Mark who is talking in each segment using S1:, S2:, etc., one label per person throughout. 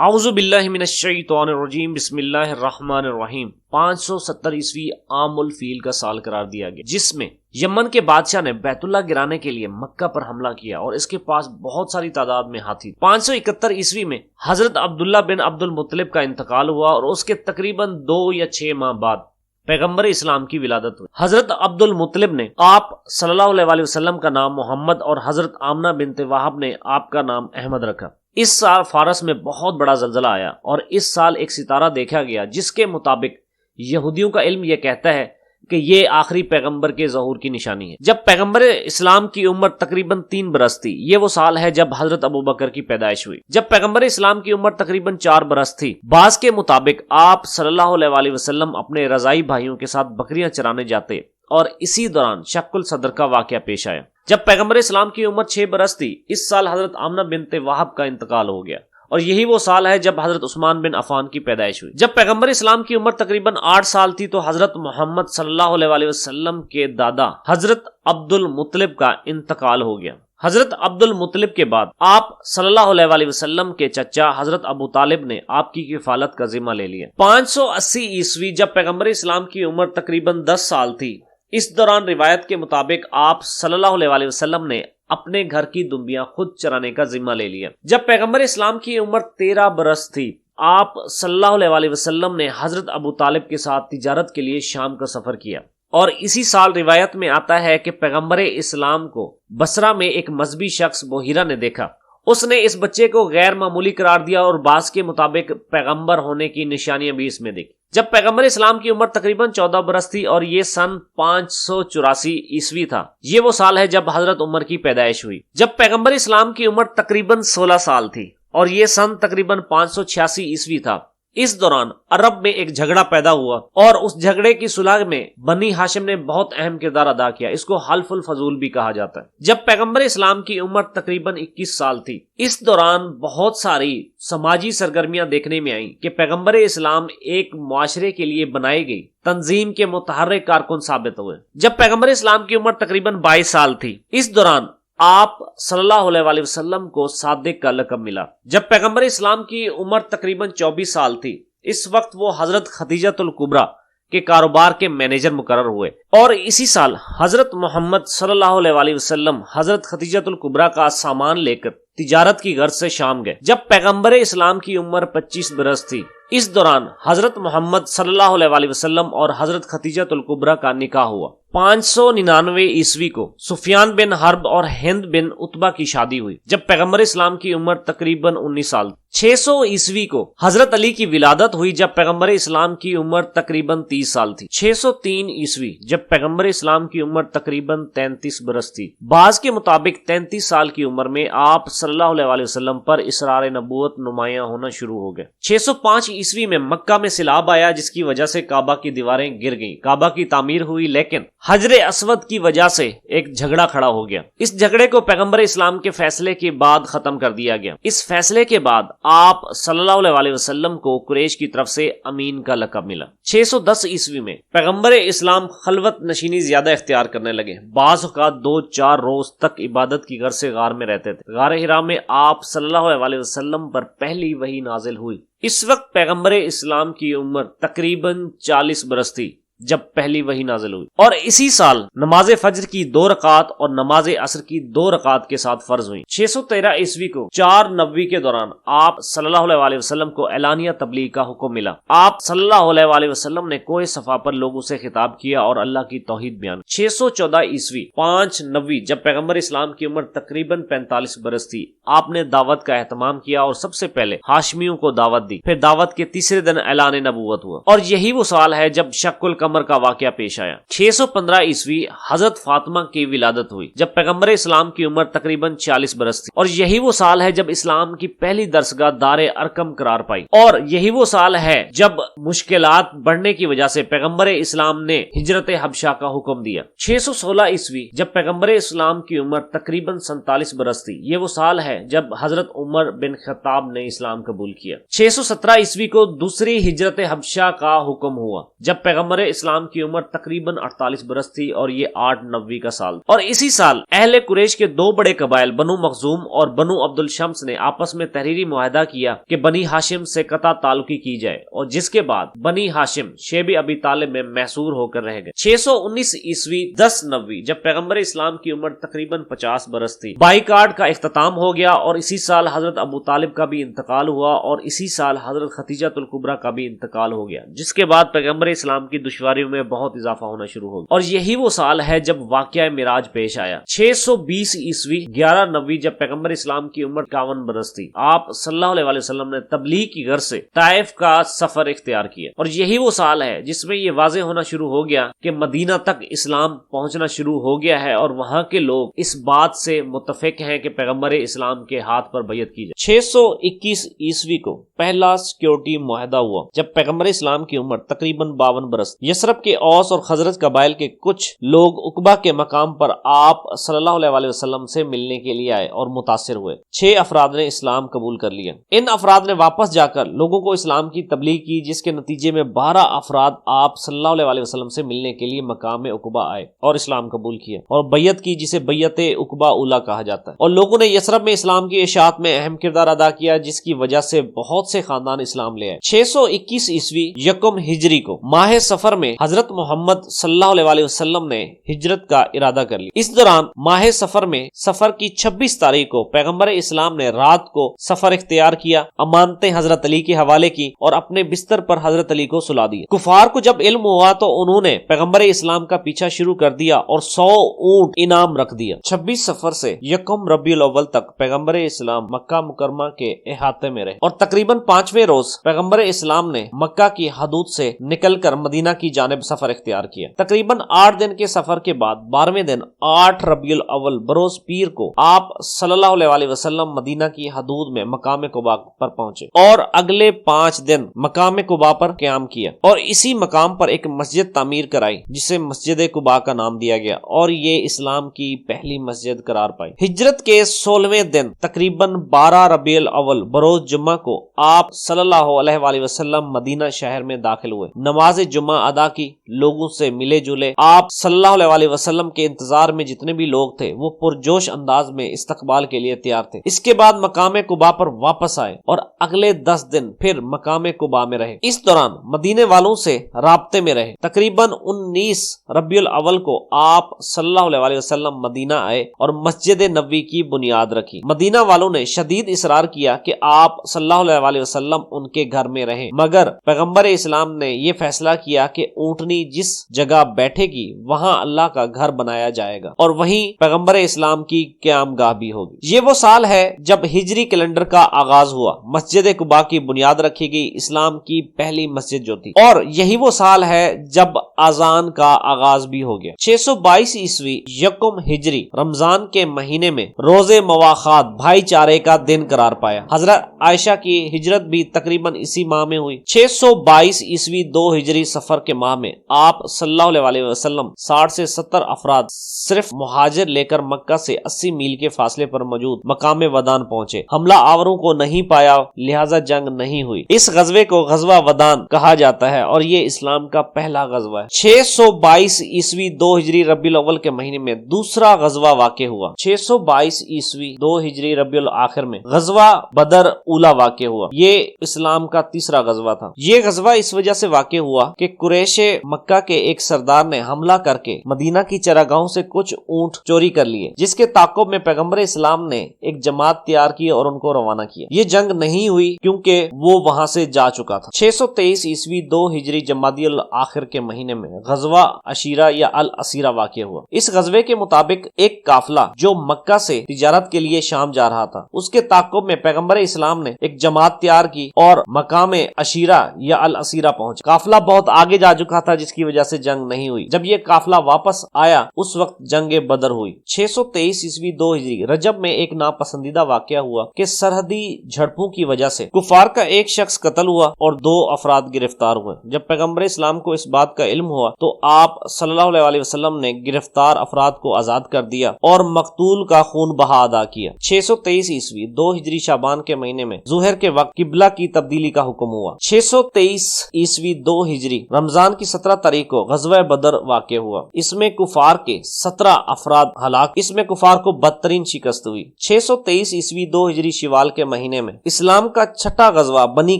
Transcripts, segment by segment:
S1: اعوذ باللہ من الشیطان الرجیم بسم اللہ الرحمن الرحیم 570 عیسوی عام الفیل کا سال قرار دیا گیا، جس میں یمن کے بادشاہ نے بیت اللہ گرانے کے لیے مکہ پر حملہ کیا اور اس کے پاس بہت ساری تعداد میں ہاتھی۔ 571 عیسوی میں حضرت عبداللہ بن عبد المطلب کا انتقال ہوا اور اس کے تقریباً 2 یا 6 ماہ بعد پیغمبر اسلام کی ولادت ہوئی۔ حضرت عبد المطلب نے آپ صلی اللہ علیہ وسلم کا نام محمد اور حضرت آمنہ بنت وہب نے آپ کا نام احمد رکھا۔ اس سال فارس میں بہت بڑا زلزلہ آیا اور اس سال ایک ستارہ دیکھا گیا جس کے مطابق یہودیوں کا علم یہ کہتا ہے کہ یہ آخری پیغمبر کے ظہور کی نشانی ہے۔ جب پیغمبر اسلام کی عمر تقریباً 3 برس تھی، یہ وہ سال ہے جب حضرت ابوبکر کی پیدائش ہوئی۔ جب پیغمبر اسلام کی عمر تقریباً 4 برس تھی، بعض کے مطابق آپ صلی اللہ علیہ وسلم اپنے رضائی بھائیوں کے ساتھ بکریاں چرانے جاتے اور اسی دوران شق الصدر کا واقعہ پیش آیا۔ جب پیغمبر اسلام کی عمر 6 برس تھی، اس سال حضرت آمنہ بنت وہب کا انتقال ہو گیا اور یہی وہ سال ہے جب حضرت عثمان بن عفان کی پیدائش ہوئی۔ جب پیغمبر اسلام کی عمر تقریباً 8 سال تھی تو حضرت محمد صلی اللہ علیہ وسلم کے دادا حضرت عبد المطلب کا انتقال ہو گیا۔ حضرت عبد المطلب کے بعد آپ صلی اللہ علیہ وسلم کے چچا حضرت ابو طالب نے آپ کی کفالت کا ذمہ لے لیا۔ 580 عیسوی جب پیغمبر اسلام کی عمر تقریباً 10 سال تھی، اس دوران روایت کے مطابق آپ صلی اللہ علیہ وسلم نے اپنے گھر کی دمبیاں خود چرانے کا ذمہ لے لیا۔ جب پیغمبر اسلام کی عمر 13 برس تھی، آپ صلی اللہ علیہ وسلم نے حضرت ابو طالب کے ساتھ تجارت کے لیے شام کا سفر کیا اور اسی سال روایت میں آتا ہے کہ پیغمبر اسلام کو بصرہ میں ایک مذہبی شخص بحیرہ نے دیکھا۔ اس نے اس بچے کو غیر معمولی قرار دیا اور بعض کے مطابق پیغمبر ہونے کی نشانیاں بھی اس میں دیکھی۔ جب پیغمبر اسلام کی عمر تقریباً 14 برس تھی اور یہ سن 584 عیسوی تھا، یہ وہ سال ہے جب حضرت عمر کی پیدائش ہوئی۔ جب پیغمبر اسلام کی عمر تقریباً 16 سال تھی اور یہ سن تقریباً 586 عیسوی تھا، اس دوران عرب میں ایک جھگڑا پیدا ہوا اور اس جھگڑے کی صلح میں بنی ہاشم نے بہت اہم کردار ادا کیا۔ اس کو حلف الفضول بھی کہا جاتا ہے۔ جب پیغمبر اسلام کی عمر تقریباً 21 سال تھی، اس دوران بہت ساری سماجی سرگرمیاں دیکھنے میں آئیں کہ پیغمبر اسلام ایک معاشرے کے لیے بنائی گئی تنظیم کے متحرک کارکن ثابت ہوئے۔ جب پیغمبر اسلام کی عمر تقریباً 22 سال تھی، اس دوران آپ صلی اللہ علیہ وسلم کو صادق کا لقب ملا۔ جب پیغمبر اسلام کی عمر تقریباً 24 سال تھی، اس وقت وہ حضرت خدیجۃ الکبریٰ کے کاروبار کے مینیجر مقرر ہوئے اور اسی سال حضرت محمد صلی اللہ علیہ وسلم حضرت خدیجۃ الکبریٰ کا سامان لے کر تجارت کی غرض سے شام گئے۔ جب پیغمبر اسلام کی عمر 25 برس تھی، اس دوران حضرت محمد صلی اللہ علیہ وسلم اور حضرت خدیجۃ الکبریٰ کا نکاح ہوا۔ 599 عیسوی کو سفیان بن حرب اور ہند بن عتبہ کی شادی ہوئی جب پیغمبر اسلام کی عمر تقریباً 19 سال۔ 600 عیسوی کو حضرت علی کی ولادت ہوئی جب پیغمبر اسلام کی عمر تقریباً 30 سال تھی۔ 603 عیسوی جب پیغمبر اسلام کی عمر تقریباً 33 برس تھی۔ بعض کے مطابق 33 سال کی عمر میں آپ صلی اللہ علیہ وسلم پر اسرار نبوت نمایاں ہونا شروع ہو گئے۔ 605 عیسوی میں مکہ میں سیلاب آیا جس کی وجہ سے کعبہ کی دیواریں گر گئیں۔ کعبہ کی تعمیر ہوئی لیکن حجر اسود کی وجہ سے ایک جھگڑا کھڑا ہو گیا۔ اس جھگڑے کو پیغمبر اسلام کے فیصلے کے بعد ختم کر دیا گیا۔ اس فیصلے کے بعد آپ صلی اللہ علیہ وسلم کو قریش کی طرف سے امین کا لقب ملا۔ 610 عیسوی میں پیغمبر اسلام خلوت نشینی زیادہ اختیار کرنے لگے۔ بعض اوقات 2-4 روز تک عبادت کی غرض سے غار میں رہتے تھے۔ غار حرا میں آپ صلی اللہ علیہ وسلم پر پہلی وحی نازل ہوئی۔ اس وقت پیغمبر اسلام کی عمر تقریباً 40 برس تھی جب پہلی وحی نازل ہوئی اور اسی سال نماز فجر کی 2 رکعات اور نماز عصر کی 2 رکعات کے ساتھ فرض ہوئی۔ 613 عیسوی کو 4 نوی کے دوران آپ صلی اللہ علیہ وسلم کو اعلانیہ تبلیغ کا حکم ملا۔ آپ صلی اللہ علیہ وسلم نے کوہ صفا پر لوگوں سے خطاب کیا اور اللہ کی توحید بیان۔ 614 عیسوی 5 نوی جب پیغمبر اسلام کی عمر تقریباً 45 برس تھی، آپ نے دعوت کا اہتمام کیا اور سب سے پہلے ہاشمیوں کو دعوت دی۔ پھر دعوت کے تیسرے دن اعلان نبوت ہوا اور یہی وہ سال ہے جب شق القمر کا واقعہ پیش آیا۔ 615 عیسوی حضرت فاطمہ کی ولادت ہوئی جب پیغمبر اسلام کی عمر تقریباً 40 برس تھی اور یہی وہ سال ہے جب اسلام کی پہلی درسگاہ دار ارقم قرار پائی اور یہی وہ سال ہے جب مشکلات بڑھنے کی وجہ سے پیغمبر اسلام نے ہجرت حبشہ کا حکم دیا۔ 616 عیسوی جب پیغمبر اسلام کی عمر تقریباً 47 برس تھی، یہ وہ سال ہے جب حضرت عمر بن خطاب نے اسلام قبول کیا۔ 617 عیسوی کو دوسری ہجرت حبشہ کا حکم ہوا جب پیغمبر اسلام کی عمر تقریباً 48 برس تھی اور یہ 890 کا سال، اور اسی سال اہل قریش کے دو بڑے قبائل بنو مخزوم اور بنو عبد الشمس نے آپس میں تحریری معاہدہ کیا کہ بنی ہاشم سے قطع تعلقی کی جائے، اور جس کے بعد بنی ہاشم شیب ابی طالب میں محصور ہو کر رہ گئے۔ 619 عیسوی 1090 جب پیغمبر اسلام کی عمر تقریباً 50 برس تھی، بائیکاٹ کا اختتام ہو گیا، اور اسی سال حضرت ابو طالب کا بھی انتقال ہوا، اور اسی سال حضرت ختیجہ الکبریٰ کا بھی انتقال ہو گیا، جس کے بعد پیغمبر اسلام کی دشواریوں میں بہت اضافہ ہونا شروع ہو گیا، اور یہی وہ سال ہے جب واقعہ معراج پیش آیا۔ 620 عیسوی 1190 جب پیغمبر اسلام کی عمر 51 برس تھی، آپ صلی اللہ علیہ وسلم نے تبلیغ کی غرض سے طائف کا سفر اختیار کیا، اور یہی وہ سال ہے جس میں یہ واضح ہونا شروع ہو گیا کہ مدینہ تک اسلام پہنچنا شروع ہو گیا ہے، اور وہاں کے لوگ اس بات سے متفق ہیں کہ پیغمبر اسلام کے ہاتھ پر بیعت کی جائے۔ 621 عیسوی کو پہلا سیکیورٹی معاہدہ ہوا جب پیغمبر اسلام کی عمر تقریباً 52 برس۔ یثرب کے اوس اور خزرج قبائل کے کچھ لوگ عقبہ کے مقام پر آپ صلی اللہ علیہ وسلم سے ملنے کے لیے آئے اور متاثر ہوئے۔ 6 افراد نے اسلام قبول کر لیا۔ ان افراد نے واپس جا کر لوگوں کو اسلام کی تبلیغ کی، جس کے نتیجے میں 12 افراد آپ صلی اللہ علیہ وسلم سے ملنے کے لیے مقام عقبہ آئے اور اسلام قبول کیا اور بیعت کی، جسے بیعت عقبہ اولا کہا جاتا ہے، اور لوگوں نے یثرب میں اسلام کی اشاعت میں اہم کردار ادا کیا، جس کی وجہ سے بہت سے خاندان اسلام لے آئے۔ 621 عیسوی یکم ہجری کو ماہ سفر میں حضرت محمد صلی اللہ علیہ وسلم نے ہجرت کا ارادہ کر لیا۔ اس دوران ماہ سفر میں سفر کی 26 تاریخ کو پیغمبر اسلام نے رات کو سفر اختیار کیا، امانتیں حضرت علی کے حوالے کی اور اپنے بستر پر حضرت علی کو سلا دیا۔ کفار کو جب علم ہوا تو انہوں نے پیغمبر اسلام کا پیچھا شروع کر دیا اور 100 اونٹ انعام رکھ دیا۔ 26 سفر سے یکم ربیع الاول تک پیغمبر اسلام مکہ مکرمہ کے احاطے میں رہے، اور تقریباً 5ویں روز پیغمبر اسلام نے مکہ کی حدود سے نکل کر مدینہ کی جانب سفر اختیار کیا۔ تقریباً 8 دن کے سفر کے بعد 12ویں دن 8 ربیع الاول بروز پیر کو آپ صلی اللہ علیہ وسلم مدینہ کی حدود میں مقام قباء پر پہنچے اور اگلے 5 دن مقام قباء پر قیام کیا، اور اسی مقام پر ایک مسجد تعمیر کرائی جسے مسجد قباء کا نام دیا گیا، اور یہ اسلام کی پہلی مسجد قرار پائی۔ ہجرت کے 16ویں دن تقریباً 12 ربیع الاول بروز جمعہ کو آپ صلی اللہ علیہ وسلم مدینہ شہر میں داخل ہوئے، نماز جمعہ ادا کی، لوگوں سے ملے جلے۔ آپ صلی اللہ علیہ وسلم کے انتظار میں جتنے بھی لوگ تھے وہ پرجوش انداز میں استقبال کے لیے تیار تھے۔ اس کے بعد مقام قباء پر واپس آئے اور اگلے 10 دن پھر مقام قباء میں رہے۔ اس دوران مدینے والوں سے رابطے میں رہے۔ تقریباً 19 ربیع الاول کو آپ صلی اللہ علیہ وسلم مدینہ آئے اور مسجد نبوی کی بنیاد رکھی۔ مدینہ والوں نے شدید اصرار کیا کہ آپ صلی اللہ علیہ وسلم ان کے گھر میں رہیں، مگر پیغمبر اسلام نے یہ فیصلہ کیا کہ اونٹنی جس جگہ بیٹھے گی وہاں اللہ کا گھر بنایا جائے گا، اور وہیں پیغمبر اسلام کی قیام گاہ بھی ہوگی۔ یہ وہ سال ہے جب ہجری کیلنڈر کا آغاز ہوا، مسجد قباء کی بنیاد رکھی گئی، اسلام کی پہلی مسجد جو تھی، اور یہی وہ سال ہے جب اذان کا آغاز بھی ہو گیا۔ 622 عیسوی یکم ہجری رمضان کے مہینے میں روز مواخات بھائی چارے کا دن قرار پایا۔ حضرت عائشہ کی ہجرت بھی تقریباً اسی ماہ میں ہوئی۔ 622 عیسوی 2 ہجری سفر کے ماہ میں آپ صلی اللہ علیہ وسلم 60 سے 70 افراد صرف مہاجر لے کر مکہ سے 80 میل کے فاصلے پر موجود مقام ودان پہنچے۔ حملہ آوروں کو نہیں پایا، لہذا جنگ نہیں ہوئی۔ اس غزوے کو غزوہ ودان کہا جاتا ہے اور یہ اسلام کا پہلا غزوہ ہے۔ 622 عیسوی 2 ہجری ربیع الاول کے مہینے میں دوسرا غزوہ واقع ہوا۔ 622 عیسوی 2 ہجری ربیع الاخر میں غزوہ بدر اولا واقع ہوا۔ یہ اسلام کا تیسرا غزوہ تھا۔ یہ غزوہ اس وجہ سے واقع ہوا کہ قریش مکہ کے ایک سردار نے حملہ کر کے مدینہ کی چراگاہوں سے کچھ اونٹ چوری کر لیے، جس کے تعاقب میں پیغمبر اسلام نے ایک جماعت تیار کی اور ان کو روانہ کیا۔ یہ جنگ نہیں ہوئی کیونکہ وہ وہاں سے جا چکا تھا۔ 623 عیسوی 2 ہجری جمادی الاخر کے مہینے میں غزوہ عشیرہ یا الاسیرہ واقع ہوا۔ اس غزوے کے مطابق ایک قافلہ جو مکہ سے تجارت کے لیے شام جا رہا تھا، اس کے تعاقب میں پیغمبر اسلام نے ایک جماعت تیار کی اور مقام عشیرہ یا الاسیرہ پہنچ۔ قافلہ بہت آگے جا چکا تھا جس کی وجہ سے جنگ نہیں ہوئی۔ جب یہ قافلہ واپس آیا اس وقت جنگ بدر ہوئی۔ 623 عیسوی 2 ہجری رجب میں ایک ناپسندیدہ واقعہ ہوا کہ سرحدی جھڑپوں کی وجہ سے کفار کا ایک شخص قتل ہوا اور 2 افراد گرفتار ہوئے۔ جب پیغمبر اسلام کو اس بات کا علم ہوا تو آپ صلی اللہ علیہ وسلم نے گرفتار افراد کو آزاد کر دیا اور مقتول کا خون بہا ادا کیا۔ 623 عیسوی 2 ہجری شعبان کے مہینے میں ظہر کے وقت قبلہ کی تبدیلی کا حکم ہوا۔ 623 عیسوی 2 ہجری رمضان رمضان کی 17 تاریخ کو غزوہ بدر واقع ہوا۔ اس میں کفار کے 17 افراد ہلاک، اس میں کفار کو بدترین شکست ہوئی۔ 623 عیسوی 2 ہجری شوال کے مہینے میں اسلام کا چھٹا غزوہ بنی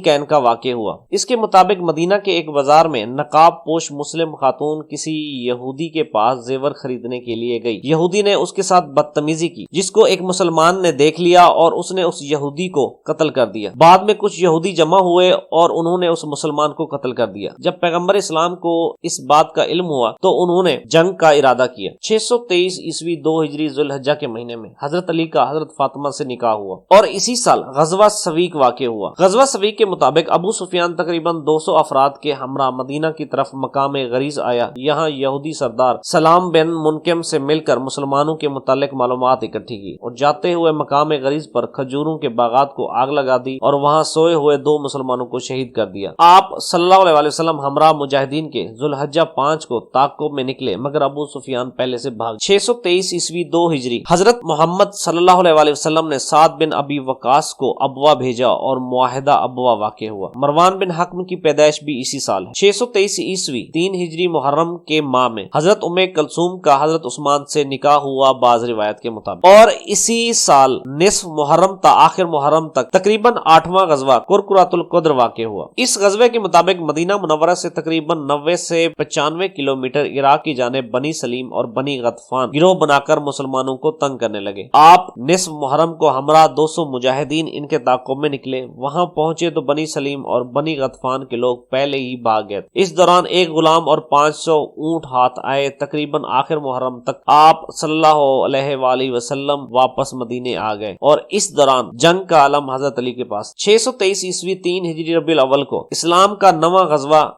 S1: کین کا واقع ہوا۔ اس کے مطابق مدینہ کے ایک بازار میں نقاب پوش مسلم خاتون کسی یہودی کے پاس زیور خریدنے کے لیے گئی۔ یہودی نے اس کے ساتھ بدتمیزی کی، جس کو ایک مسلمان نے دیکھ لیا اور اس نے اس یہودی کو قتل کر دیا۔ بعد میں کچھ یہودی جمع ہوئے اور انہوں نے اس مسلمان کو قتل کر دیا۔ جب پیغمبر اسلام کو اس بات کا علم ہوا تو انہوں نے جنگ کا ارادہ کیا۔ 623 عیسوی 2 ہجری ذوالحجہ کے مہینے میں حضرت علی کا حضرت فاطمہ سے نکاح ہوا اور اسی سال غزوہ سویق واقع ہوا۔ غزوہ سویق کے مطابق ابو سفیان تقریباً 200 افراد کے ہمراہ مدینہ کی طرف مقام غریض آیا۔ یہاں یہودی سردار سلام بن منکم سے مل کر مسلمانوں کے متعلق معلومات اکٹھی کی اور جاتے ہوئے مقام غریض پر کھجوروں کے باغات کو آگ لگا دی اور وہاں سوئے ہوئے 2 مسلمانوں کو شہید کر دیا۔ آپ صلی اللہ علیہ وسلم ہمراہ مجاہدین کے ذوالحجہ 5 کو تعاقب میں نکلے، مگر ابو سفیان پہلے سے بھاگ۔ 623 عیسوی 2 ہجری حضرت محمد صلی اللہ علیہ وسلم نے سعد بن ابی وقاص کو ابوا بھیجا اور معاہدہ ابوا واقع ہوا۔ مروان بن حکم کی پیدائش بھی اسی سال ہے۔ 623 عیسوی 3 ہجری محرم کے ماہ میں حضرت ام کلثوم کا حضرت عثمان سے نکاح ہوا بعض روایت کے مطابق، اور اسی سال نصف محرم تا آخر محرم تک تقریباً 8واں غزوہ کرکرات القدر واقع ہوا۔ اس غزوے کے مطابق مدینہ منورہ سے تقریباً 90 سے 95 کلومیٹر عراق کی جانب بنی سلیم اور بنی غطفان گروہ بنا کر مسلمانوں کو تنگ کرنے لگے۔ آپ نصف محرم کو ہمراہ 200 مجاہدین ان کے تعاقب میں نکلے۔ وہاں پہنچے تو بنی سلیم اور بنی غطفان کے لوگ پہلے ہی بھاگ گئے۔ اس دوران ایک غلام اور 500 اونٹ ہاتھ آئے۔ تقریباً آخر محرم تک آپ صلی اللہ علیہ وآلہ وسلم واپس مدینے آ گئے اور اس دوران جنگ کا علم حضرت علی کے پاس۔ 623 عیسوی 3 ہجری ربیع الاول کو اسلام کا نواں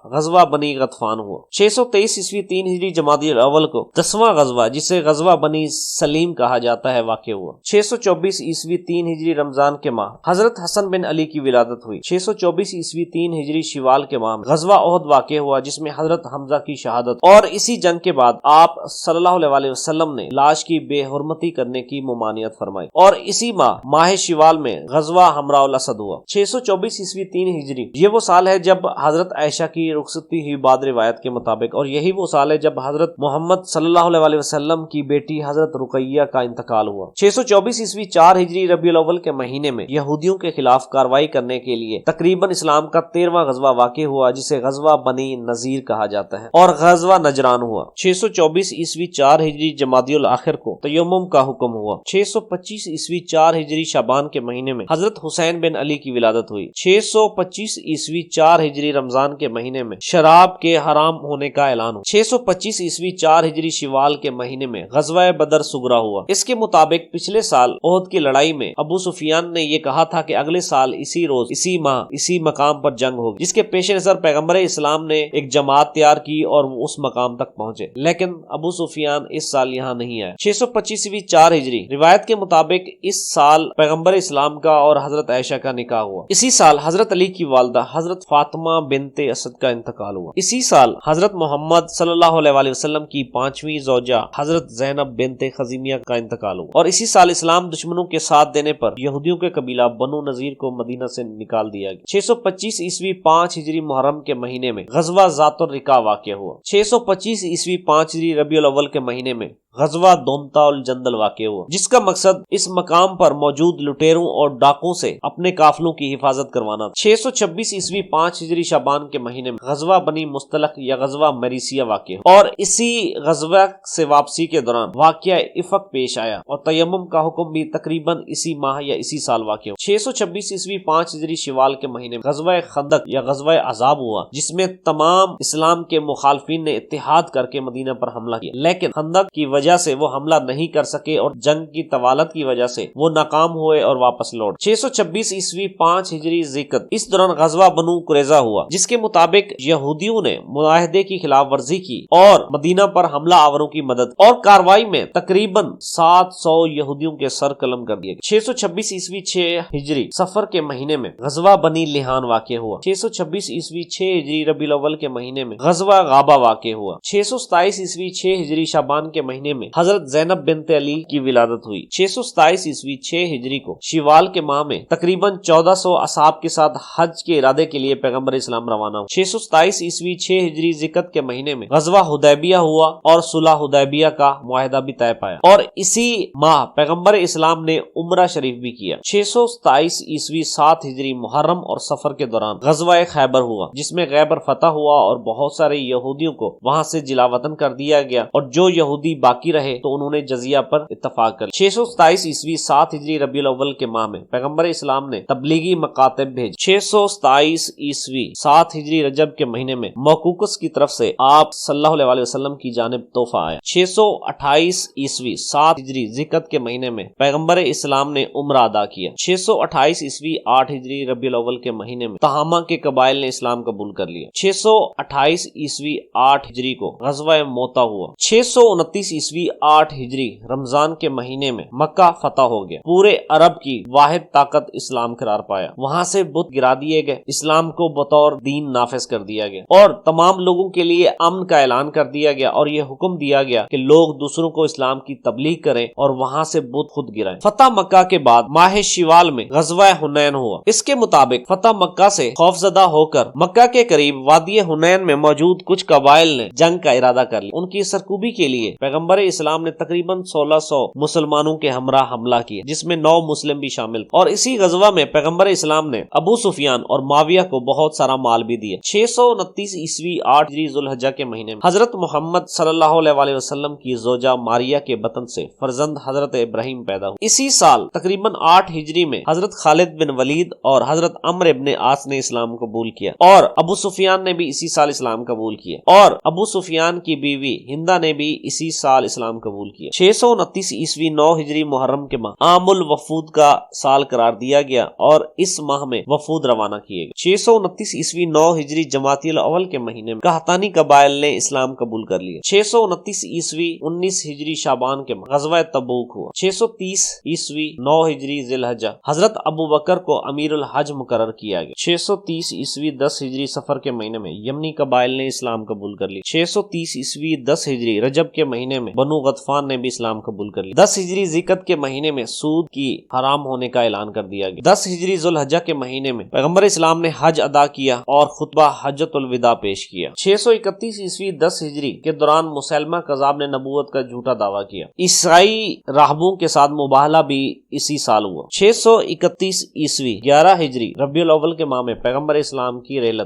S1: غزوہ بنی غطفان ہوا۔ 623 عیسوی 3 ہجری جمادی الاول کو 10واں غزوہ جسے غزوہ بنی سلیم کہا جاتا ہے واقع ہوا۔ 624 عیسوی 3 ہجری رمضان کے ماہ حضرت حسن بن علی کی ولادت ہوئی۔ 624 عیسوی 3 ہجری شوال کے ماہ غزوہ احد واقع ہوا جس میں حضرت حمزہ کی شہادت، اور اسی جنگ کے بعد آپ صلی اللہ علیہ وسلم نے لاش کی بے حرمتی کرنے کی ممانعت فرمائی، اور اسی ماہ شوال میں غزوہ حمراء الاسد ہوا۔ 624 عیسوی 3 ہجری یہ وہ سال ہے جب حضرت عائشہ کی رخصتی ہوئی بعد روایت کے مطابق، اور یہی وہ سال ہے جب حضرت محمد صلی اللہ علیہ وسلم کی بیٹی حضرت رقیہ کا انتقال ہوا۔ 624 عیسوی 4 ہجری ربیع الاول کے مہینے میں یہودیوں کے خلاف کارروائی کرنے کے لیے تقریباً اسلام کا 13واں غزوہ واقع ہوا جسے غزوہ بنی نذیر کہا جاتا ہے، اور غزوہ نجران ہوا۔ 624 عیسوی 4 ہجری جمادی الاخر کو تیمم کا حکم ہوا۔ 625 عیسوی 4 ہجری شعبان کے مہینے میں حضرت حسین بن علی کی ولادت ہوئی۔ 625 عیسوی 4 ہجری رمضان کے مہینے میں شراب کے حرام ہونے کا اعلان ہوا۔ 625 عیسوی 4 ہجری شوال کے مہینے میں غزوہ بدر صغریٰ ہوا۔ اس کے مطابق پچھلے سال احد کی لڑائی میں ابو سفیان نے یہ کہا تھا کہ اگلے سال اسی روز اسی ماہ اسی مقام پر جنگ ہوگی، جس کے پیش نظر پیغمبر اسلام نے ایک جماعت تیار کی اور وہ اس مقام تک پہنچے، لیکن ابو سفیان اس سال یہاں نہیں آیا۔ 625 4 ہجری روایت کے مطابق اس سال پیغمبر اسلام کا اور حضرت عائشہ کا نکاح ہوا۔ اسی سال حضرت علی کی والدہ حضرت فاطمہ بنت اسد کا انتقال ہوا۔ اسی سال حضرت محمد صلی اللہ علیہ وسلم کی 5ویں زوجہ حضرت زینب بنت خزیمیہ کا انتقال ہوا، اور اسی سال اسلام دشمنوں کے ساتھ دینے پر یہودیوں کے قبیلہ بنو نذیر کو مدینہ سے نکال دیا گیا۔ 625 عیسوی 5 ہجری محرم کے مہینے میں غزوہ ذات الرقاع واقع ہوا۔ 625 عیسوی 5 ہجری ربیع الاول کے مہینے میں غزوہ دومتا الجندل واقع ہوا، جس کا مقصد اس مقام پر موجود لٹیروں اور ڈاکوں سے اپنے قافلوں کی حفاظت کروانا تھا۔ 626 عیسوی 5 ہجری شعبان کے مہینے میں غزوہ بنی مستلق یا غزوہ مریسیہ واقع ہوا، اور اسی غزوہ سے واپسی کے دوران واقعہ افق پیش آیا اور تیمم کا حکم بھی تقریباً اسی ماہ یا اسی سال واقع ہوا۔ 626 عیسوی 5 ہجری شوال کے مہینے میں غزوہ خندق یا غزوہ عذاب ہوا، جس میں تمام اسلام کے مخالفین نے اتحاد کر کے مدینہ پر حملہ کیا، لیکن خندق کی وجہ سے وہ حملہ نہیں کر سکے اور جنگ کی طوالت کی وجہ سے وہ ناکام ہوئے اور واپس لوٹ۔ 626 عیسوی 5 ہجری ذیقعدہ اس دوران غزوہ بنو قریظہ ہوا، جس کے مطابق یہودیوں نے معاہدے کی خلاف ورزی کی اور مدینہ پر حملہ آوروں کی مدد، اور کاروائی میں تقریباً 700 یہودیوں کے سر قلم کر دیے گئے۔ 626 عیسوی 6 ہجری صفر کے مہینے میں غزوہ بنی لحان واقع ہوا۔ 626 عیسوی 6 ہجری ربیع الاول کے مہینے میں غزوہ غابہ واقع ہوا۔ 627 عیسوی 6 ہجری شعبان کے مہینے مہینے میں حضرت زینب بنت علی کی ولادت ہوئی۔ 627 عیسوی 6 ہجری کو شوال کے ماہ میں تقریباً 1400 اصحاب کے ساتھ حج کے ارادے کے لیے پیغمبر اسلام روانہ ہوئے۔ 627 عیسوی 6 ہجری ذقت کے مہینے میں غزوہ حدیبیہ ہوا اور صلح حدیبیہ کا معاہدہ بھی طے پایا، اور اسی ماہ پیغمبر اسلام نے عمرہ شریف بھی کیا۔ 627 عیسوی 7 ہجری محرم اور سفر کے دوران غزوہ خیبر ہوا، جس میں خیبر فتح ہوا اور بہت سارے یہودیوں کو وہاں سے جلا وطن کر دیا گیا، اور جو یہودی باقی رہے تو انہوں نے جزیہ پر اتفاق کر لیا۔ 627 عیسوی 7 ہجری ربیع الاول کے ماہ میں پیغمبر اسلام نے تبلیغی مکاتب بھیج۔ 627 عیسوی 7 ہجری رجب کے مہینے میں موقوقس کی طرف سے آپ صلی اللہ علیہ وسلم کی جانب تحفہ آیا۔ 628 عیسوی 7 ہجری ذقت کے مہینے میں پیغمبر اسلام نے عمرہ ادا کیا۔ 628 عیسوی 8 ہجری ربیع الاول کے مہینے میں تہامہ کے قبائل نے اسلام قبول کر لیا۔ 628 عیسوی 8 ہجری کو غزوہ موتا ہوا۔ 629 عیسوی 8 ہجری رمضان کے مہینے میں مکہ فتح ہو گیا، پورے عرب کی واحد طاقت اسلام قرار پایا، وہاں سے بت گرا دیے گئے، اسلام کو بطور دین نافذ کر دیا گیا اور تمام لوگوں کے لیے امن کا اعلان کر دیا گیا، اور یہ حکم دیا گیا کہ لوگ دوسروں کو اسلام کی تبلیغ کریں اور وہاں سے بت خود گرائیں۔ فتح مکہ کے بعد ماہ شوال میں غزوہ حنین ہوا۔ اس کے مطابق فتح مکہ سے خوفزدہ ہو کر مکہ کے قریب وادی حنین میں موجود کچھ قبائل نے جنگ کا ارادہ کر لیا۔ ان کی سرکوبی کے لیے پیغمبر اسلام نے تقریباً 1600 مسلمانوں کے ہمراہ حملہ کیا، جس میں 9 مسلم بھی شامل تھے، اور اسی غزوہ میں پیغمبر اسلام نے ابو سفیان اور معاویہ کو بہت سارا مال بھی دیا۔ 629 عیسوی 8 ہجری ذوالحجہ کے مہینے میں حضرت محمد صلی اللہ علیہ وسلم کی زوجہ ماریہ کے بطن سے فرزند حضرت ابراہیم پیدا ہوئے۔ اسی سال تقریباً 8 ہجری میں حضرت خالد بن ولید اور حضرت عمرو ابن عاص نے اسلام قبول کیا، اور ابو سفیان نے بھی اسی سال اسلام قبول کیا، اور ابو سفیان کی بیوی ہندہ نے بھی اسی سال اسلام قبول کیا۔ 629 عیسوی 9 ہجری محرم کے ماہ عام الوفود کا سال قرار دیا گیا، اور اس ماہ میں وفود روانہ کیے گئے۔ 629 عیسوی 9 ہجری جمادی الاول کے مہینے میں قحطانی قبائل نے اسلام قبول کر لیا۔ 629 عیسوی 19 ہجری شعبان کے ماہ غزوہ تبوک ہوا۔ 630 عیسوی 9 ہجری ذی الحجہ حضرت ابو بکر کو امیر الحج مقرر کیا گیا۔ 630 عیسوی 10 ہجری صفر کے مہینے میں یمنی قبائل نے اسلام قبول کر لیا۔ 630 عیسوی 10 ہجری رجب کے مہینے میں بنو غطفان نے بھی اسلام قبول کر لیا۔ 10 ہجری ذقت کے مہینے میں سود کی حرام ہونے کا اعلان کر دیا گیا۔ 10 ہجری ذوالحجہ کے مہینے میں پیغمبر اسلام نے حج ادا کیا اور خطبہ حجۃ الوداع پیش کیا۔ 631 عیسوی 10 ہجری کے دوران مسلمہ کذاب نے نبوت کا جھوٹا دعویٰ کیا۔ عیسائی راہبوں کے ساتھ مباہلہ بھی اسی سال ہوا۔ 631 عیسوی 11 ہجری ربیع الاول کے ماہ میں پیغمبر اسلام کی رحلت